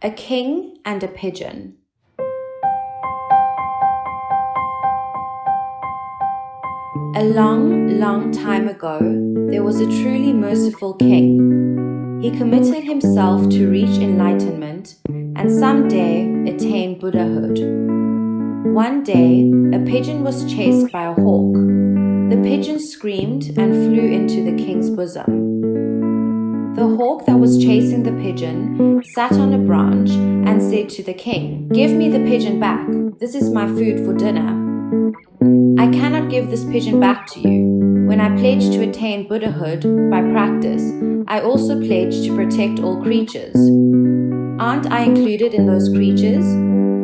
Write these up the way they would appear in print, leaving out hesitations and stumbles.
A King and a Pigeon. A long, long time ago, there was a truly merciful king. He committed himself to reach enlightenment and someday attain Buddhahood. One day, a pigeon was chased by a hawk. The pigeon screamed and flew into the king's bosom. The hawk that was chasing the pigeon sat on a branch and said to the king, "Give me the pigeon back. This is my food for dinner." "I cannot give this pigeon back to you. When I pledged to attain Buddhahood by practice, I also pledged to protect all creatures. Aren't I included in those creatures?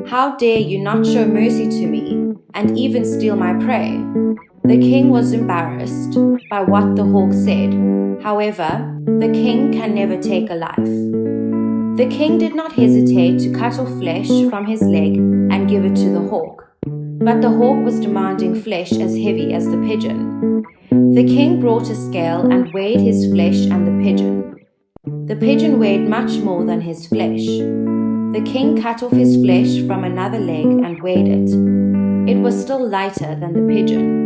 How dare you not show mercy to me and even steal my prey?" The king was embarrassed by what the hawk said. However, the king can never take a life. The king did not hesitate to cut off flesh from his leg and give it to the hawk. But the hawk was demanding flesh as heavy as the pigeon. The king brought a scale and weighed his flesh and the pigeon. The pigeon weighed much more than his flesh. The king cut off his flesh from another leg and weighed it. It was still lighter than the pigeon.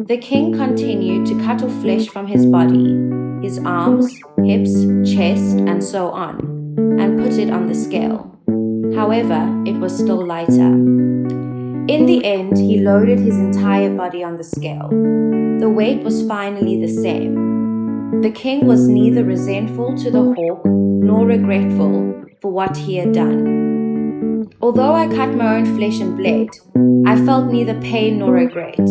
The king continued to cut off flesh from his body, his arms, hips, chest, and so on, and put it on the scale. However, it was still lighter. In the end, he loaded his entire body on the scale. The weight was finally the same. The king was neither resentful to the hawk nor regretful for what he had done. Although I cut my own flesh and bled, I felt neither pain nor regret.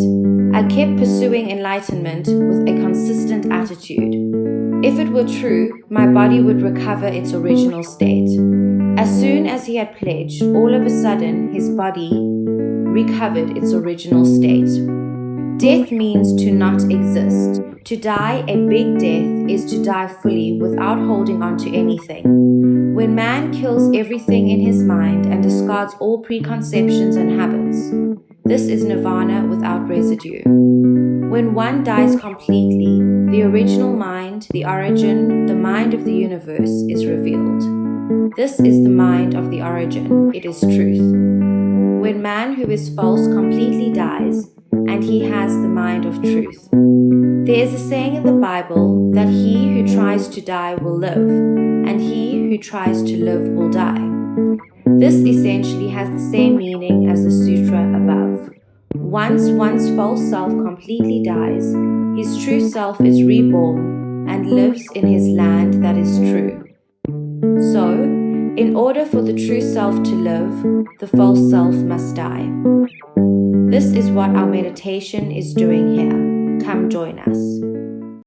I kept pursuing enlightenment with a consistent attitude. If it were true, my body would recover its original state. As soon as he had pledged, all of a sudden his body recovered its original state. Death means to not exist. To die a big death is to die fully without holding on to anything. When man kills everything in his mind and discards all preconceptions and habits, this is nirvana without residue. When one dies completely, the original mind, the origin, the mind of the universe is revealed. This is the mind of the origin. It is truth. When man who is false completely dies, and he has the mind of truth. There is a saying in the Bible that he who tries to die will live, and he who tries to live will die. This essentially has the same meaning as the sutra above. Once one's false self completely dies, his true self is reborn and lives in his land that is true. So, in order for the true self to live, the false self must die. This is what our meditation is doing here. Come join us.